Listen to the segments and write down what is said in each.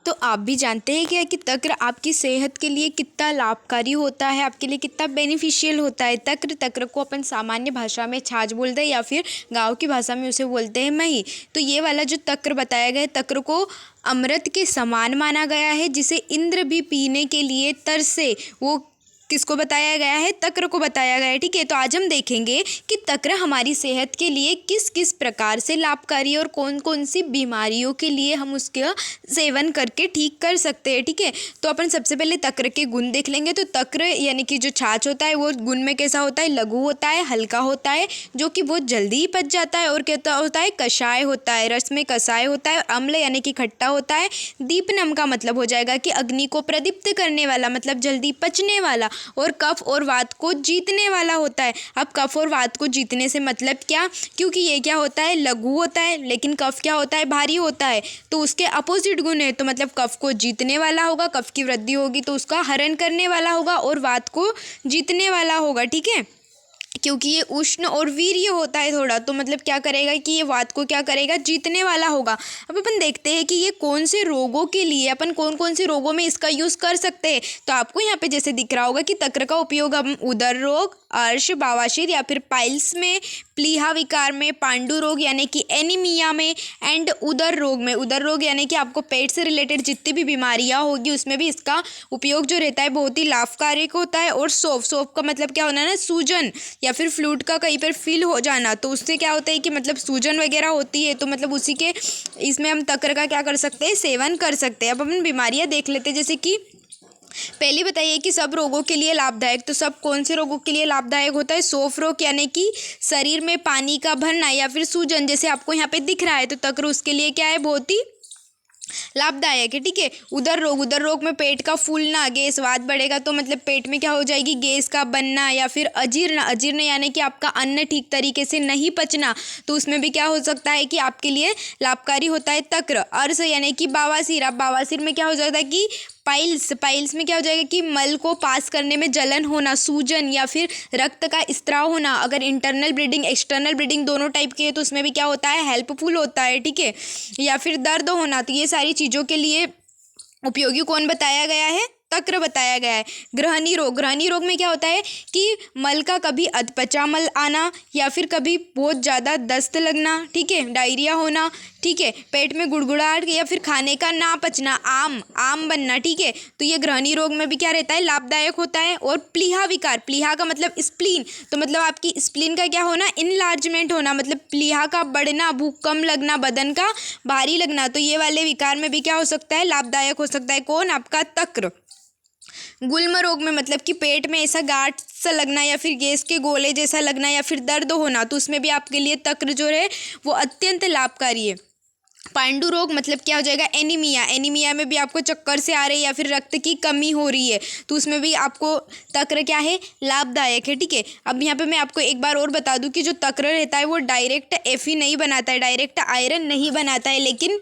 तो आप भी जानते हैं क्या कि तक्र आपकी सेहत के लिए कितना लाभकारी होता है, आपके लिए कितना बेनिफिशियल होता है। तक्र को अपन सामान्य भाषा में छाछ बोलते हैं या फिर गांव की भाषा में उसे बोलते हैं मही। तो ये वाला जो तक्र बताया गया है, तक्र को अमृत के समान माना गया है, जिसे इंद्र भी पीने के लिए तरसे। वो किसको बताया गया है? तक्र को बताया गया है। ठीक है, तो आज हम देखेंगे कि तक्र हमारी सेहत के लिए किस किस प्रकार से लाभकारी है और कौन कौन सी बीमारियों के लिए हम उसका सेवन करके ठीक कर सकते हैं। ठीक है, तो अपन सबसे पहले तक्र के गुण देख लेंगे। तो तक्र यानी कि जो छाछ होता है वो गुण में कैसा होता है? लघु होता है, हल्का होता है, जो कि बहुत जल्दी ही पच जाता है। और क्या होता है? कषाय होता है, रस में कषाय होता है। अम्ल यानी कि खट्टा होता है। दीपनम का मतलब हो जाएगा कि अग्नि को प्रदीप्त करने वाला, मतलब जल्दी पचने वाला। और कफ और वात को जीतने वाला होता है। अब कफ और वात को जीतने से मतलब क्या? क्योंकि ये क्या होता है? लघु होता है, लेकिन कफ क्या होता है? भारी होता है। तो उसके अपोजिट गुण है, तो मतलब कफ को जीतने वाला होगा, कफ की वृद्धि होगी तो उसका हरण करने वाला होगा, और वात को जीतने वाला होगा। ठीक है, क्योंकि ये उष्ण और वीर्य होता है थोड़ा, तो मतलब क्या करेगा कि ये वात को क्या करेगा? जीतने वाला होगा। अब अपन देखते हैं कि ये कौन से रोगों के लिए, अपन कौन कौन से रोगों में इसका यूज़ कर सकते हैं। तो आपको यहाँ पे जैसे दिख रहा होगा कि तक्र का उपयोग हम उदर रोग, अर्श, बवासीर या फिर पाइल्स में, प्लीहा विकार में, पांडु रोग यानी कि एनीमिया में, एंड उदर रोग में। उदर रोग यानी कि आपको पेट से रिलेटेड जितनी भी बीमारियां होगी उसमें भी इसका उपयोग जो रहता है बहुत ही लाभकारी होता है। और सौफ का मतलब क्या होना है ना? सूजन या फिर फ्लूट का कहीं पर फील हो जाना, तो उससे क्या होता है कि मतलब सूजन वगैरह होती है, तो मतलब उसी के इसमें हम तक्र का क्या कर सकते हैं? सेवन कर सकते हैं। अब अपन बीमारियां देख लेते हैं, जैसे कि पहले बताइए कि सब रोगों के लिए लाभदायक। तो सब कौन से रोगों के लिए लाभदायक होता है? सौफ रोग यानी कि शरीर में पानी का भरना या फिर सूजन, जैसे आपको यहाँ पे दिख रहा है, तो तक्र उसके लिए क्या है? बहुत ही लाभदायक है। ठीक है, उदर रोग में पेट का फूलना, गैस वात बढ़ेगा, तो मतलब पेट में क्या हो जाएगी? गैस का बनना या फिर अजीर्ण यानी कि आपका अन्न ठीक तरीके से नहीं पचना, तो उसमें भी क्या हो सकता है कि आपके लिए लाभकारी होता है तक्र। अर्श यानी कि बवासीर। अब बवासीर में क्या हो जाता है कि पाइल्स में क्या हो जाएगा कि मल को पास करने में जलन होना, सूजन या फिर रक्त का स्त्राव होना। अगर इंटरनल ब्लीडिंग एक्सटर्नल ब्लीडिंग दोनों टाइप की है तो उसमें भी क्या होता है? हेल्पफुल होता है। ठीक है, या फिर दर्द होना, तो ये सारी चीज़ों के लिए उपयोगी कौन बताया गया है? तक्र बताया गया है। ग्रहणी रोग में क्या होता है कि मल का कभी अधपचा मल आना या फिर कभी बहुत ज़्यादा दस्त लगना। ठीक है, डायरिया होना। ठीक है, पेट में गुड़गुड़ाहट या फिर खाने का ना पचना, आम बनना। ठीक है, तो ये ग्रहणी रोग में भी क्या रहता है? लाभदायक होता है। और प्लीहा विकार, प्लीहा का मतलब स्प्लीन, तो मतलब आपकी स्प्लीन का क्या होना? इनलार्जमेंट होना, मतलब प्लीहा का बढ़ना, भूख कम लगना, बदन का भारी लगना, तो ये वाले विकार में भी क्या हो सकता है? लाभदायक हो सकता है। कौन? आपका तक्र। गुल्म रोग में मतलब कि पेट में ऐसा गांठ सा लगना या फिर गैस के गोले जैसा लगना या फिर दर्द होना, तो उसमें भी आपके लिए तक्र जो है वो अत्यंत लाभकारी है। पांडु रोग मतलब क्या हो जाएगा? एनीमिया में भी आपको चक्कर से आ रही है या फिर रक्त की कमी हो रही है, तो उसमें भी आपको तक्र क्या है? लाभदायक है। ठीक है, अब यहाँ पे मैं आपको एक बार और बता दूं कि जो तक्र रहता है वो डायरेक्ट एफी नहीं बनाता है, डायरेक्ट आयरन नहीं बनाता है, लेकिन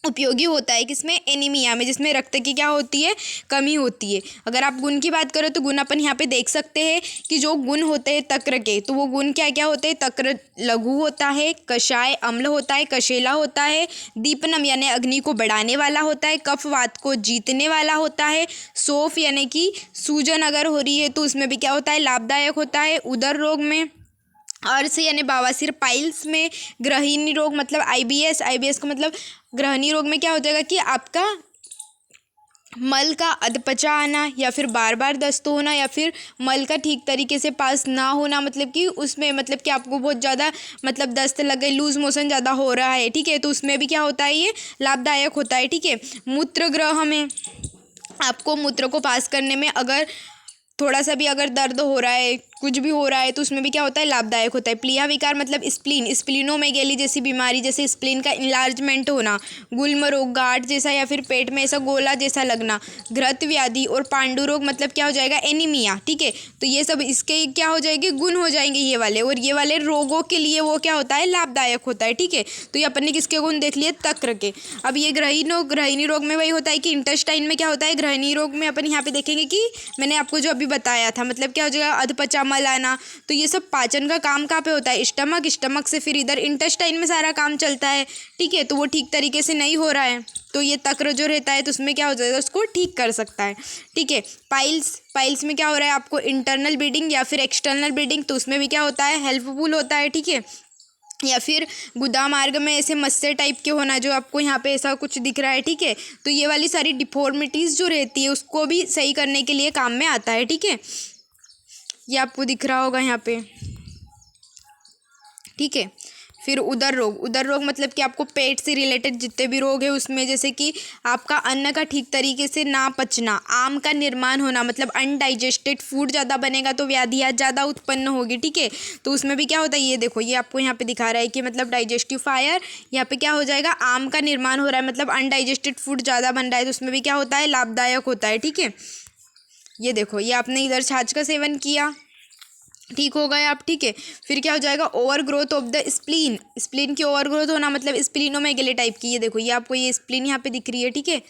उपयोगी होता है किसमें? एनीमिया में, जिसमें रक्त की क्या होती है? कमी होती है। अगर आप गुण की बात करें तो गुण अपन यहाँ पे देख सकते हैं कि जो गुण होते हैं तक्र के, तो वो गुण क्या क्या होते हैं? तक्र लघु होता है, कषाय अम्ल होता है, कशेला होता है, दीपनम यानी अग्नि को बढ़ाने वाला होता है, कफ वात को जीतने वाला होता है, सौफ यानी कि सूजन अगर हो रही है तो उसमें भी क्या होता है? लाभदायक होता है। उदर रोग में, अर्श यानी बवासीर, पाइल्स में, ग्रहिणी रोग मतलब आईबीएस का मतलब ग्रहणी रोग में क्या हो जाएगा कि आपका मल का अधपचा आना या फिर बार बार दस्त होना या फिर मल का ठीक तरीके से पास ना होना, मतलब कि उसमें मतलब कि आपको बहुत ज़्यादा मतलब दस्त लग गई, लूज मोशन ज़्यादा हो रहा है। ठीक है, तो उसमें भी क्या होता है? ये लाभदायक होता है। ठीक है, मूत्र ग्रह में आपको मूत्र को पास करने में अगर थोड़ा सा भी अगर दर्द हो रहा है, कुछ भी हो रहा है, तो उसमें भी क्या होता है? लाभदायक होता है। प्लीहा विकार मतलब स्प्लीनोमेगेली जैसी बीमारी, जैसे स्प्लीन का इनलार्जमेंट होना, गुल्म रोग गांठ जैसा या फिर पेट में ऐसा गोला जैसा लगना, घृत व्याधि, और पांडु रोग मतलब क्या हो जाएगा? एनीमिया। ठीक है, तो ये सब इसके क्या हो जाएंगे? गुण हो जाएंगे ये वाले, और ये वाले रोगों के लिए वो क्या होता है? लाभदायक होता है। ठीक है, तो ये अपन ने किसके गुण देख लिए? तक्र के। अब ये ग्रहिणी रोग में वही होता है कि इंटेस्टाइन में क्या होता है? ग्रहिणी रोग में अपन यहाँ पे देखेंगे कि मैंने आपको जो अभी बताया था, मतलब क्या हो जाएगा? अधपचा मल आना। तो ये सब पाचन का काम कहाँ पे होता है, स्टमक, स्टमक से फिर इधर इंटेस्टाइन में सारा काम चलता है, ठीक है। तो वो ठीक तरीके से नहीं हो रहा है, तो ये तक्र जो रहता है तो उसमें क्या हो जाएगा, उसको ठीक कर सकता है, ठीक है। पाइल्स में क्या हो रहा है आपको, इंटरनल ब्लीडिंग या फिर एक्सटर्नल ब्लीडिंग, तो उसमें भी क्या होता है, हेल्पफुल होता है, ठीक है। या फिर गुदा मार्ग में ऐसे मस्से टाइप के होना, जो आपको यहाँ पे ऐसा कुछ दिख रहा है, ठीक है। तो ये वाली सारी डिफॉर्मिटीज़ जो रहती है उसको भी सही करने के लिए काम में आता है, ठीक है। ये आपको दिख रहा होगा यहाँ पे, ठीक है। फिर उदर रोग मतलब कि आपको पेट से रिलेटेड जितने भी रोग है उसमें, जैसे कि आपका अन्न का ठीक तरीके से ना पचना, आम का निर्माण होना, मतलब अनडाइजेस्टेड फूड ज़्यादा बनेगा तो व्याधियाँ ज़्यादा उत्पन्न होगी, ठीक है। तो उसमें भी क्या होता है, ये देखो ये आपको यहाँ पे दिखा रहा है कि मतलब डाइजेस्टिव फायर, यहाँ पे क्या हो जाएगा, आम का निर्माण हो रहा है, मतलब अनडाइजेस्टेड फूड ज़्यादा बन रहा है, तो उसमें भी क्या होता है, लाभदायक होता है, ठीक है। ये देखो ये आपने इधर छाछ का सेवन किया, ठीक हो गए आप, ठीक है। फिर क्या हो जाएगा, over growth of the spleen की ओवर ग्रोथ होना, मतलब स्प्लीनोमेगेली टाइप की। ये देखो ये आपको ये स्प्लीन यहाँ पे दिख रही है, ठीक है।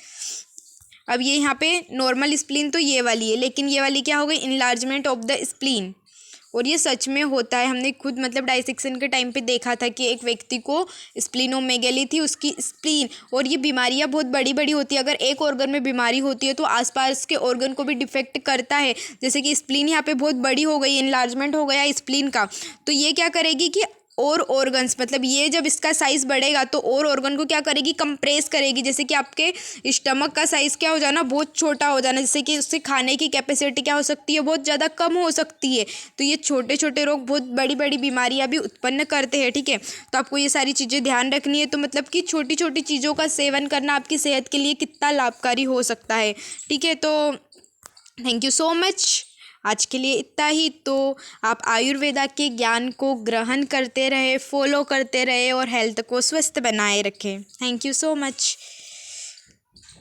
अब ये यहाँ पे नॉर्मल स्प्लीन तो ये वाली है, लेकिन ये वाली क्या हो गई, इनलार्जमेंट ऑफ द स्प्लीन। और ये सच में होता है, हमने खुद मतलब डाइसेक्शन के टाइम पे देखा था कि एक व्यक्ति को स्प्लीनोमेगेली थी, उसकी स्प्लीन, और ये बीमारियां बहुत बड़ी बड़ी होती है। अगर एक ऑर्गन में बीमारी होती है तो आसपास के ऑर्गन को भी डिफेक्ट करता है। जैसे कि स्प्लीन यहाँ पे बहुत बड़ी हो गई, इनलार्जमेंट हो गया स्प्लीन का, तो ये क्या करेगी कि और ऑर्गन्स, मतलब ये जब इसका साइज़ बढ़ेगा तो और ऑर्गन को क्या करेगी, कंप्रेस करेगी। जैसे कि आपके स्टमक का साइज़ क्या हो जाना, बहुत छोटा हो जाना, जैसे कि उससे खाने की कैपेसिटी क्या हो सकती है, बहुत ज़्यादा कम हो सकती है। तो ये छोटे छोटे रोग बहुत बड़ी बड़ी बीमारियां भी उत्पन्न करते हैं, ठीक है। तो आपको ये सारी चीज़ें ध्यान रखनी है। तो मतलब कि छोटी छोटी चीज़ों का सेवन करना आपकी सेहत के लिए कितना लाभकारी हो सकता है, ठीक है। तो थैंक यू सो मच, आज के लिए इतना ही। तो आप आयुर्वेदा के ज्ञान को ग्रहण करते रहे, फॉलो करते रहे और हेल्थ को स्वस्थ बनाए रखें। Thank you so much.